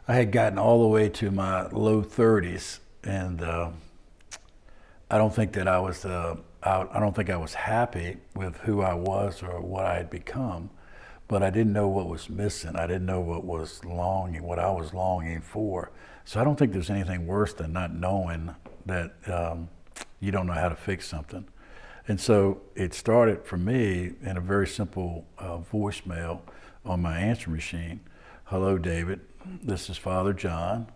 I had gotten all the way to my low 30s, and I don't think that I was. I don't think I was happy with who I was or what I had become, but I didn't know what was missing. I didn't know what I was longing for. So I don't think there's anything worse than not knowing that you don't know how to fix something. And so it started for me in a very simple voicemail on my answer machine. Hello, David. This is Father John.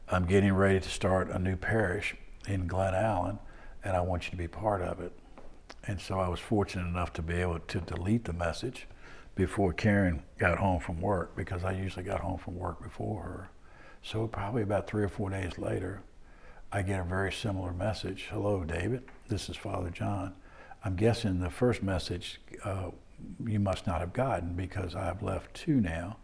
I'm getting ready to start a new parish in Glen Allen, and I want you to be part of it. And so I was fortunate enough to be able to delete the message before Karen got home from work, because I usually got home from work before her. So probably about 3 or 4 days later, I get a very similar message. Hello, David. This is Father John. I'm guessing the first message you must not have gotten, because I have left two now,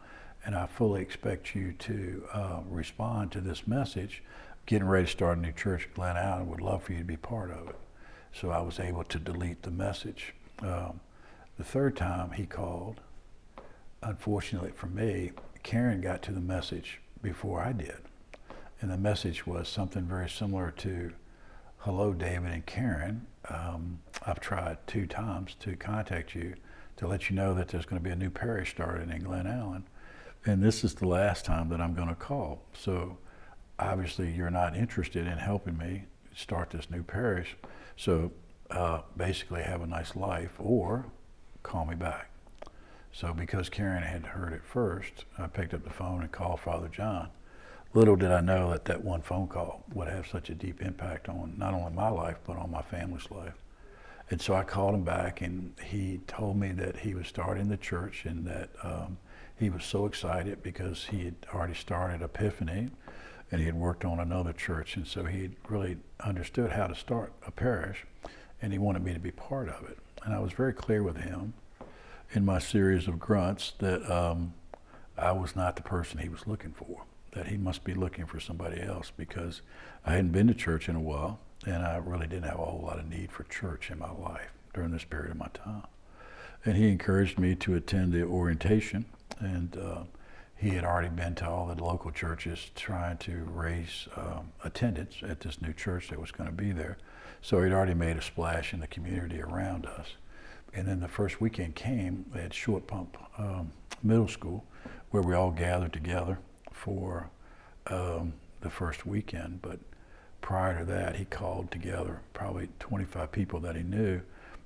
and I fully expect you to respond to this message. Getting ready to start a new church at Glen Allen. Would love for you to be part of it. So I was able to delete the message. The third time he called, unfortunately for me, Karen got to the message before I did. And the message was something very similar to, hello, David and Karen. I've tried 2 times to contact you to let you know that there's going to be a new parish started in Glen Allen. And this is the last time that I'm going to call. So obviously you're not interested in helping me start this new parish. So basically have a nice life, or call me back. So because Karen had heard it first, I picked up the phone and called Father John. Little did I know that that one phone call would have such a deep impact on not only my life, but on my family's life. And so I called him back, and he told me that he was starting the church, and that he was so excited because he had already started Epiphany, and he had worked on another church, and so he really understood how to start a parish, and he wanted me to be part of it. And I was very clear with him in my series of grunts that I was not the person he was looking for, that he must be looking for somebody else, because I hadn't been to church in a while, and I really didn't have a whole lot of need for church in my life during this period of my time. And he encouraged me to attend the orientation, and he had already been to all the local churches trying to raise attendance at this new church that was going to be there. So he'd already made a splash in the community around us. And then the first weekend came at Short Pump Middle School, where we all gathered together for the first weekend. But prior to that, he called together probably 25 people that he knew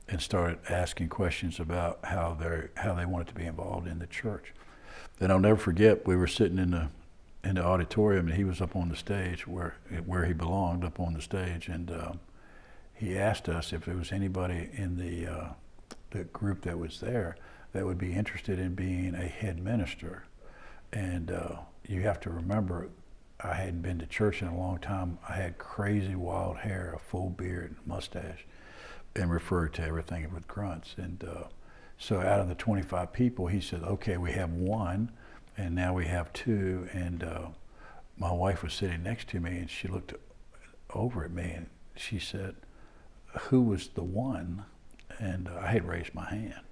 and started asking questions about how they wanted to be involved in the church. And I'll never forget, we were sitting in the auditorium, and he was up on the stage where he belonged, up on the stage, and he asked us if there was anybody in the group that was there that would be interested in being a head minister. And you have to remember, I hadn't been to church in a long time. I had crazy wild hair, a full beard, mustache, and referred to everything with grunts. And so out of the 25 people, he said, okay, we have 1, and now we have 2. And my wife was sitting next to me, and she looked over at me, and she said, who was the 1? And I had raised my hand.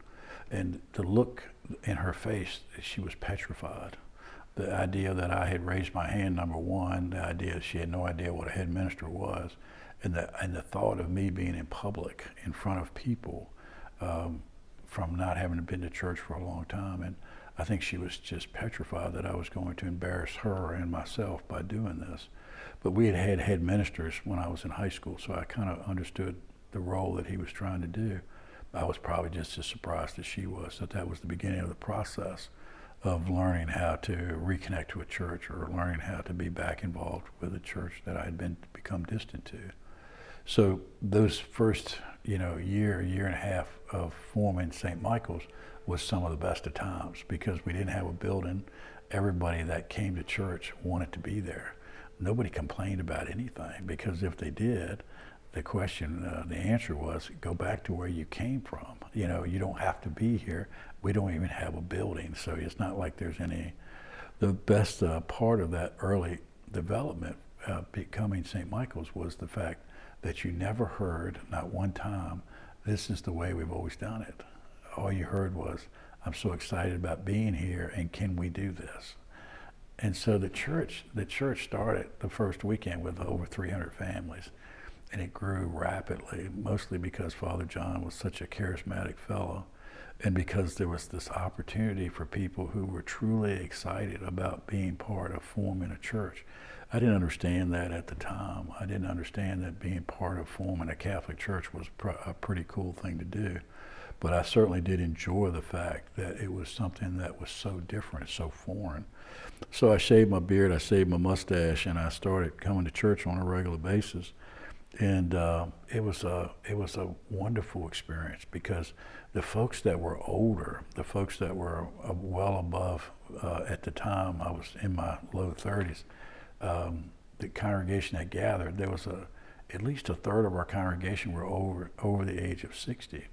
And the look in her face, she was petrified. The idea that I had raised my hand, number one, the idea she had no idea what a head minister was, and the thought of me being in public in front of people, from not having been to church for a long time. And I think she was just petrified that I was going to embarrass her and myself by doing this. But we had had head ministers when I was in high school, so I kind of understood the role that he was trying to do. I was probably just as surprised as she was that was the beginning of the process of learning how to reconnect to a church, or learning how to be back involved with a church that I had become distant to. So those first, year and a half of forming St. Michael's was some of the best of times, because we didn't have a building. Everybody that came to church wanted to be there. Nobody complained about anything, because if they did, the answer was, go back to where you came from. You don't have to be here. We don't even have a building, so it's not like there's any. The best part of that early development, becoming St. Michael's, was the fact that you never heard, not one time, this is the way we've always done it. All you heard was, I'm so excited about being here, and can we do this? And so the church started the first weekend with over 300 families, and it grew rapidly, mostly because Father John was such a charismatic fellow, and because there was this opportunity for people who were truly excited about being part of forming a church. I didn't understand that at the time. I didn't understand that being part of forming a Catholic church was a pretty cool thing to do. But I certainly did enjoy the fact that it was something that was so different, so foreign. So I shaved my beard, I shaved my mustache, and I started coming to church on a regular basis. And it was a wonderful experience, because the folks that were older, the folks that were well above, at the time I was in my low 30s, the congregation that gathered, there was at least a third of our congregation were over the age of 60.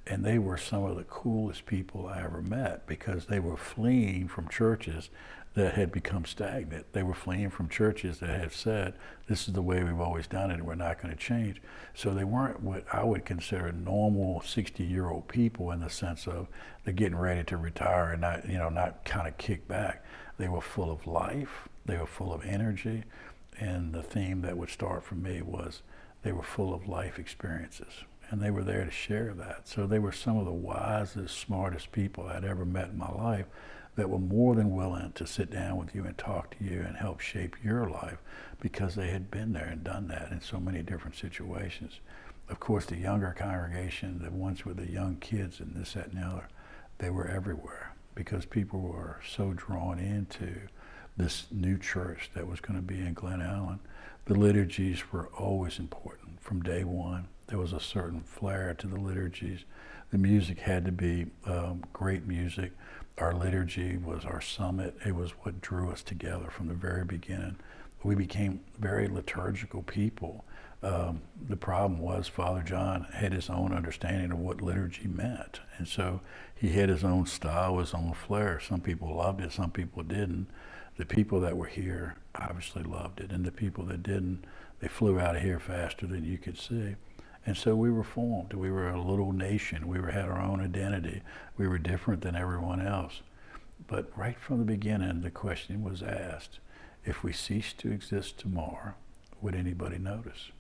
And they were some of the coolest people I ever met, because they were fleeing from churches that had become stagnant. They were fleeing from churches that had said, this is the way we've always done it and we're not going to change. So they weren't what I would consider normal 60-year-old people, in the sense of they're getting ready to retire and not kind of kick back. They were full of life, they were full of energy, and the theme that would start for me was they were full of life experiences. And they were there to share that. So they were some of the wisest, smartest people I'd ever met in my life, that were more than willing to sit down with you and talk to you and help shape your life, because they had been there and done that in so many different situations. Of course, the younger congregation, the ones with the young kids and this, that, and the other, they were everywhere, because people were so drawn into this new church that was going to be in Glen Allen. The liturgies were always important from day one. There was a certain flair to the liturgies. The music had to be great music. Our liturgy was our summit. It was what drew us together from the very beginning. We became very liturgical people. The problem was Father John had his own understanding of what liturgy meant. And so he had his own style, his own flair. Some people loved it, some people didn't. The people that were here obviously loved it, and the people that didn't, they flew out of here faster than you could see. And so we were formed. We were a little nation. We had our own identity. We were different than everyone else. But right from the beginning, the question was asked, if we ceased to exist tomorrow, would anybody notice?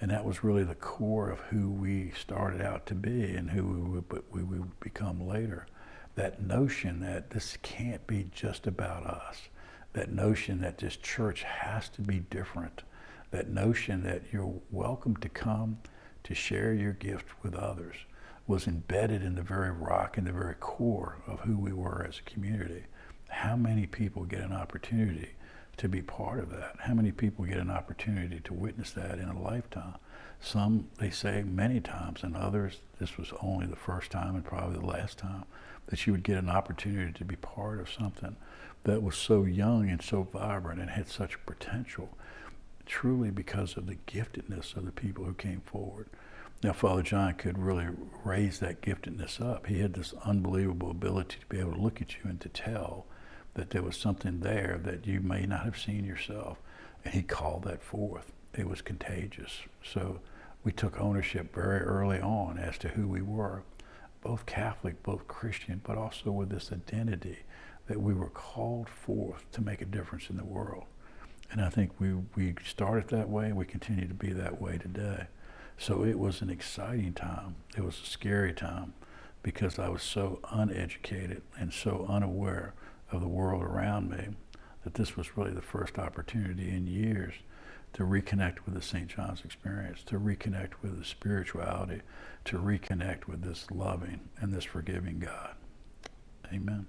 And that was really the core of who we started out to be and who we would become later. That notion that this can't be just about us. That notion that this church has to be different. That notion that you're welcome to come to share your gift with others was embedded in the very rock and the very core of who we were as a community. How many people get an opportunity to be part of that? How many people get an opportunity to witness that in a lifetime? Some, they say many times, and others, this was only the first time and probably the last time that you would get an opportunity to be part of something that was so young and so vibrant and had such potential, truly because of the giftedness of the people who came forward. Now, Father John could really raise that giftedness up. He had this unbelievable ability to be able to look at you and to tell that there was something there that you may not have seen yourself. And he called that forth. It was contagious. So we took ownership very early on as to who we were, both Catholic, both Christian, but also with this identity that we were called forth to make a difference in the world. And I think we started that way, and we continue to be that way today. So it was an exciting time. It was a scary time, because I was so uneducated and so unaware of the world around me that this was really the first opportunity in years to reconnect with the St. John's experience, to reconnect with the spirituality, to reconnect with this loving and this forgiving God. Amen.